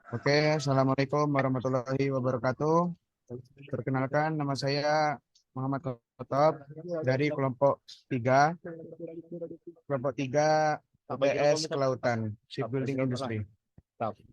Oke, Assalamualaikum warahmatullahi wabarakatuh. Perkenalkan, nama saya Muhammad Khotob dari kelompok tiga APS Kelautan, Shipbuilding Industry.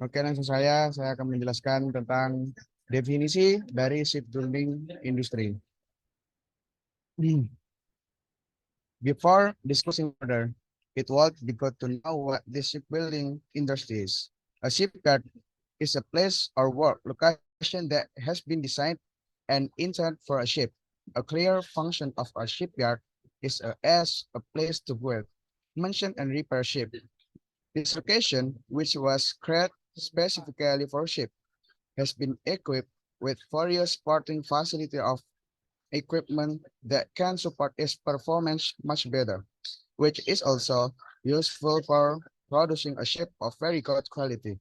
Oke, langsung saya akan menjelaskan tentang definisi dari shipbuilding industry. Before discussing further, it would be good to know what the shipbuilding industry is. A shipyard is a place or work location that has been designed and intended for a ship. A clear function of a shipyard is as a place to build, mention and repair ship. This location, which was created specifically for ship, has been equipped with various supporting facility of equipment that can support its performance much better, which is also useful for producing a ship of very good quality.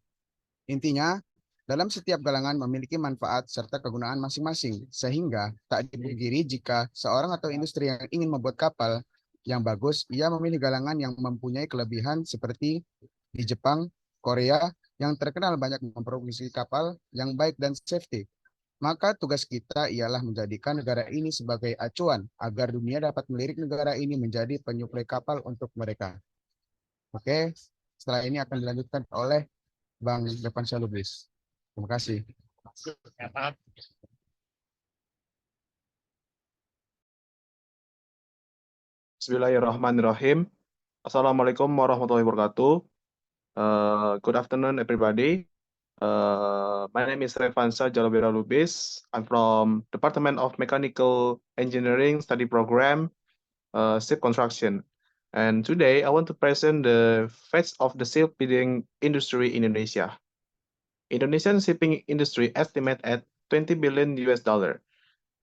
Intinya, dalam setiap galangan memiliki manfaat serta kegunaan masing-masing, sehingga tak dipungkiri jika seorang atau industri yang ingin membuat kapal yang bagus, ia memilih galangan yang mempunyai kelebihan seperti di Jepang, Korea, yang terkenal banyak memproduksi kapal yang baik dan safety. Maka tugas kita ialah menjadikan negara ini sebagai acuan agar dunia dapat melirik negara ini menjadi penyuplai kapal untuk mereka. Oke, setelah ini akan dilanjutkan oleh Bang Devansyah Lubis. Terima kasih. Bismillahirrahmanirrahim. Assalamualaikum warahmatullahi wabarakatuh. Good afternoon, everybody. My name is Revansa Jalobera Lubis. I'm from Department of Mechanical Engineering Study Program, Ship Construction. And today I want to present the facts of the shipbuilding industry in Indonesia. Indonesian shipping industry estimate at 20 billion US dollar.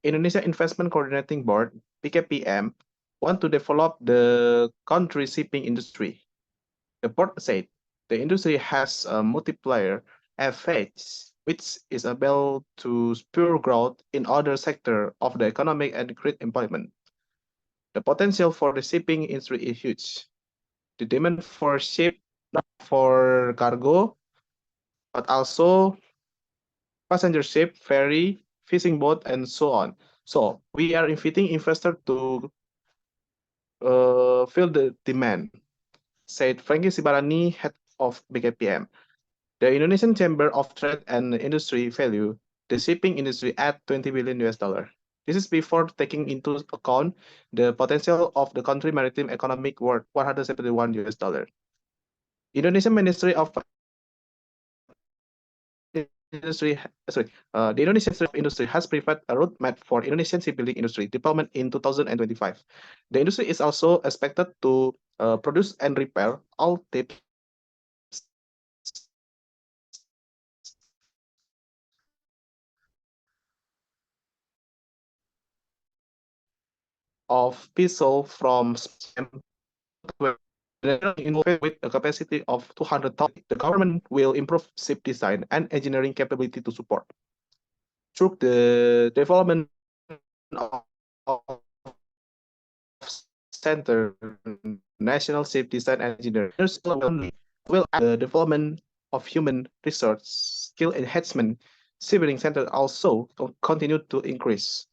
Indonesia Investment Coordinating Board, PKPM, want to develop the country shipping industry. The board said the industry has a multiplier effect, which is able to spur growth in other sectors of the economic and create employment. The potential for the shipping industry is huge. The demand for ship, not for cargo, but also passenger ship, ferry, fishing boat, and so on. So we are inviting investors to fill the demand, said Frankie Sibarani, head of BKPM. The Indonesian Chamber of Trade and Industry value the shipping industry at 20 billion US dollar. This is before taking into account the potential of the country maritime economic worth 171 US dollar. Indonesian Ministry of Industry, the Indonesian Ministry of Industry has prepared a roadmap for Indonesian shipbuilding industry development in 2025. The industry is also expected to produce and repair all types of vessel from with a capacity of 200,000. The government will improve ship design and engineering capability to support. Through the development of Center National Ship Design and Engineering will add the development of human resource skill enhancement. Shipbuilding Center also continue to increase.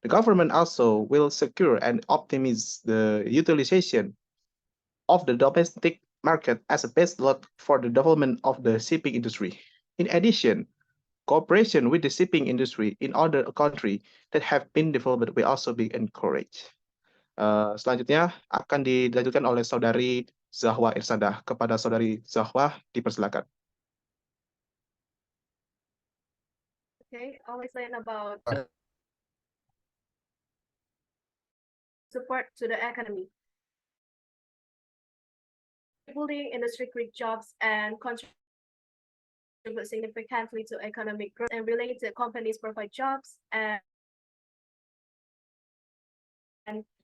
The government also will secure and optimize the utilization of the domestic market as a base load for the development of the shipping industry. In addition, cooperation with the shipping industry in other countries that have been developed will also be encouraged. Selanjutnya akan dilanjutkan oleh Saudari Zahwa Irsadah. Kepada Saudari Zahwa, dipersilakan. Okay, I'll explain about support to the economy. Building industry create jobs and contribute significantly to economic growth, and related companies provide jobs and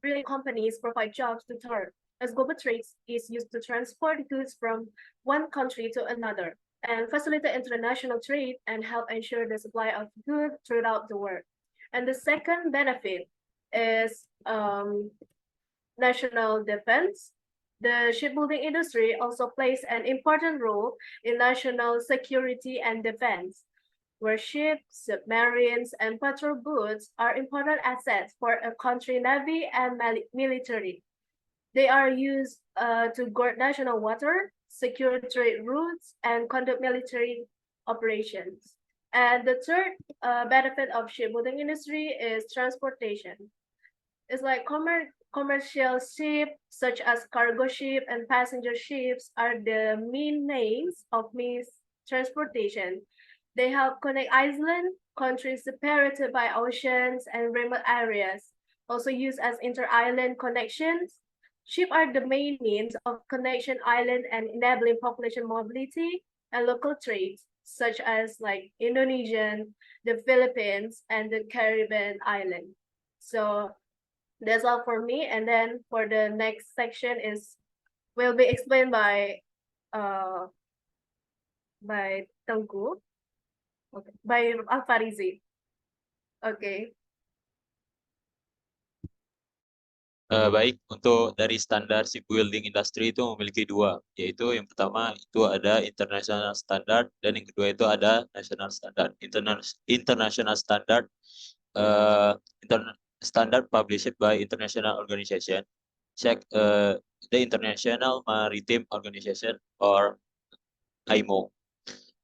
related companies provide jobs to turn, as global trade is used to transport goods from one country to another and facilitate international trade and help ensure the supply of goods throughout the world. And the second benefit is national defense. The shipbuilding industry also plays an important role in national security and defense, where ships, submarines, and patrol boats are important assets for a country navy and military. They are used to guard national water, secure trade routes, and conduct military operations. And the third benefit of shipbuilding industry is transportation. It's like commercial ships such as cargo ship and passenger ships are the main names of means transportation. They help connect island countries separated by oceans and remote areas, also used as inter-island connections. Ships are the main means of connection island and enabling population mobility and local trades, such as like Indonesian, the Philippines, and the Caribbean island. So that's all for me. And then for the next section is will be explained uh by Tengku. Okay. By Alfarizi. Okay. Baik, untuk dari standar shipbuilding industry itu memiliki dua, yaitu yang pertama itu ada international standard dan yang kedua itu ada national standard. International standard standard published by international organization, check the International Maritime Organization or IMO.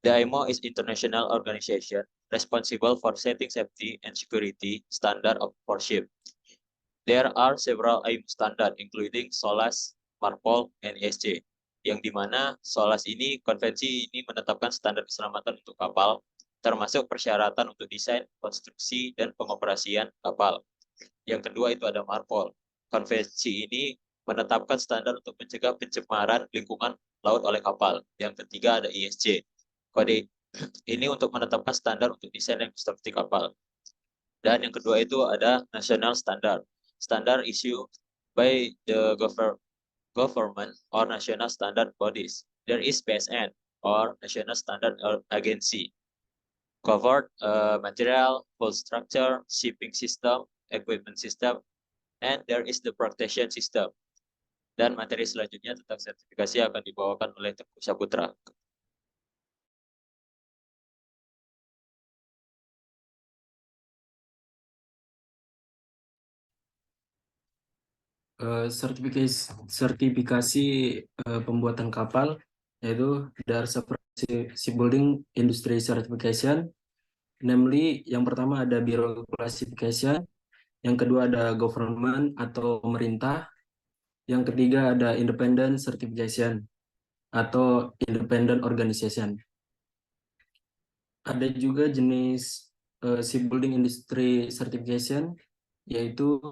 The IMO is international organization responsible for setting safety and security standard for ship. There are several IMO standard including SOLAS, MARPOL, and ESC, yang dimana SOLAS ini, konvensi ini menetapkan standar keselamatan untuk kapal, termasuk persyaratan untuk desain, konstruksi, dan pengoperasian kapal. Yang kedua itu ada MARPOL. Konvensi ini menetapkan standar untuk mencegah pencemaran lingkungan laut oleh kapal. Yang ketiga ada ESC. Kode ini untuk menetapkan standar untuk desain dan konstruksi kapal. Dan yang kedua itu ada National Standard. Standard issued by the government or national standard bodies. There is PSN or National Standard Agency. Covered material, full structure, shipping system, equipment system, and there is the protection system. Dan materi selanjutnya tentang sertifikasi akan dibawakan oleh Tengku Saputra. Sertifikasi pembuatan kapal, yaitu dari shipbuilding industry certification, namely yang pertama ada Bureau Classification, yang kedua ada government atau pemerintah, yang ketiga ada independent certification atau independent organization. Ada juga jenis shipbuilding industry certification, yaitu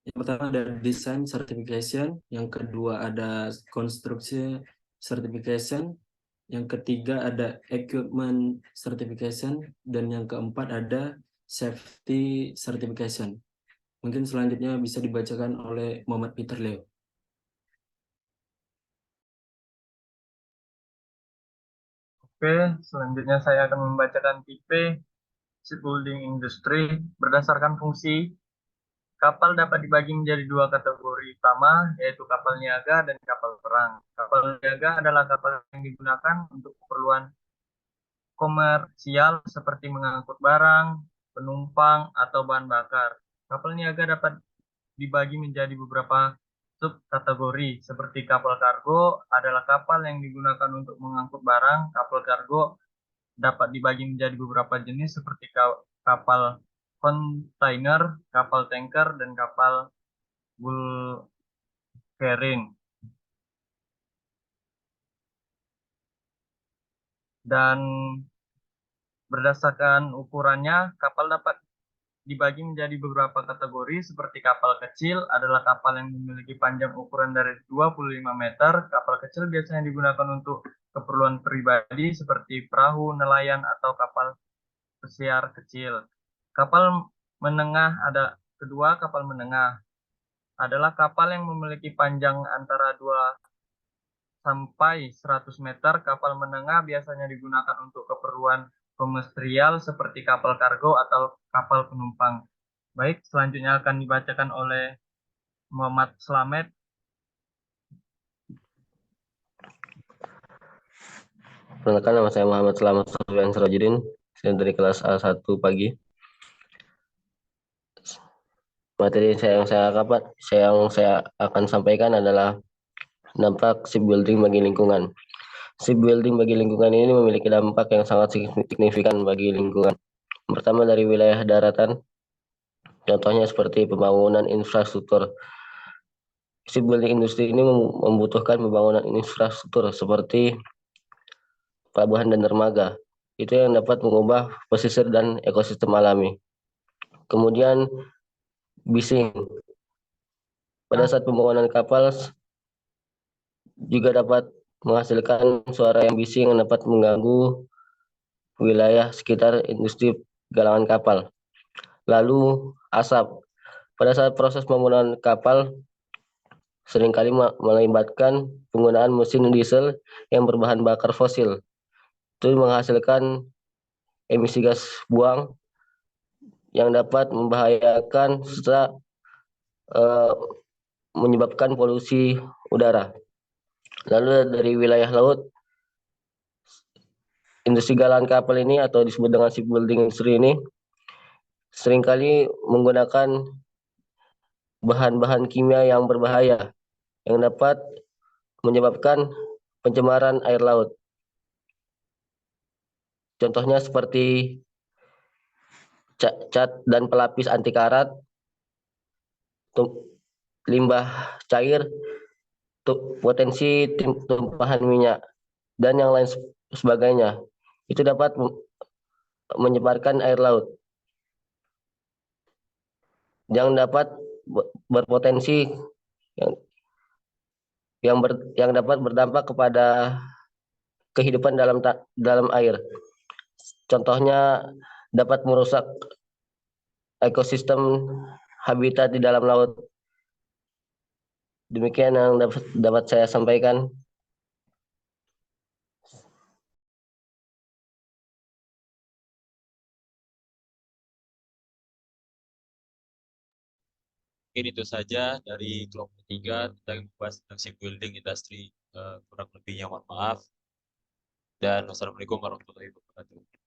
yang pertama ada design certification, yang kedua ada construction certification, yang ketiga ada equipment certification, dan yang keempat ada safety certification. Mungkin selanjutnya bisa dibacakan oleh Muhammad Peter Leo. Oke, selanjutnya saya akan membacakan tipe shipbuilding industry berdasarkan fungsi. Kapal dapat dibagi menjadi dua kategori utama, yaitu kapal niaga dan kapal perang. Kapal niaga adalah kapal yang digunakan untuk keperluan komersial seperti mengangkut barang, penumpang, atau bahan bakar. Kapal niaga dapat dibagi menjadi beberapa subkategori, seperti kapal kargo adalah kapal yang digunakan untuk mengangkut barang. Kapal kargo dapat dibagi menjadi beberapa jenis seperti kapal kontainer, kapal tanker, dan kapal bulk carrying. Dan berdasarkan ukurannya, kapal dapat dibagi menjadi beberapa kategori seperti kapal kecil adalah kapal yang memiliki panjang ukuran dari 25 meter. Kapal kecil biasanya digunakan untuk keperluan pribadi seperti perahu, nelayan, atau kapal pesiar kecil. Kapal menengah kapal menengah adalah kapal yang memiliki panjang antara 2 sampai 100 meter. Kapal menengah biasanya digunakan untuk keperluan komersial seperti kapal kargo atau kapal penumpang. Baik, selanjutnya akan dibacakan oleh Muhammad Slamet. Perkenalkan, nama saya Muhammad Selamat Sofyan Sirajudin. Saya dari kelas A1 pagi. Materi yang saya akan sampaikan adalah dampak shipbuilding bagi lingkungan. Shipbuilding bagi lingkungan ini memiliki dampak yang sangat signifikan bagi lingkungan. Pertama, dari wilayah daratan, contohnya seperti pembangunan infrastruktur. Shipbuilding industri ini membutuhkan pembangunan infrastruktur seperti pelabuhan dan dermaga. Itu yang dapat mengubah pesisir dan ekosistem alami. Kemudian bising. Pada saat pembangunan kapal juga dapat menghasilkan suara yang bising yang dapat mengganggu wilayah sekitar industri galangan kapal. Lalu asap. Pada saat proses pembangunan kapal seringkali melibatkan penggunaan mesin diesel yang berbahan bakar fosil. Itu menghasilkan emisi gas buang yang dapat membahayakan serta menyebabkan polusi udara. Lalu dari wilayah laut, industri galangan kapal ini atau disebut dengan shipbuilding industri ini seringkali menggunakan bahan-bahan kimia yang berbahaya yang dapat menyebabkan pencemaran air laut. Contohnya seperti cat dan pelapis anti karat, limbah cair, potensi tumpahan minyak, dan yang lain sebagainya. Itu dapat menyebarkan air laut yang dapat berpotensi yang dapat berdampak kepada kehidupan dalam air. Contohnya dapat merusak ekosistem habitat di dalam laut. Demikian yang dapat saya sampaikan. Mungkin itu saja dari kelompok 3 tentang membahas tentang shipbuilding industri. Kurang lebihnya mohon maaf. Dan wassalamualaikum warahmatullahi wabarakatuh.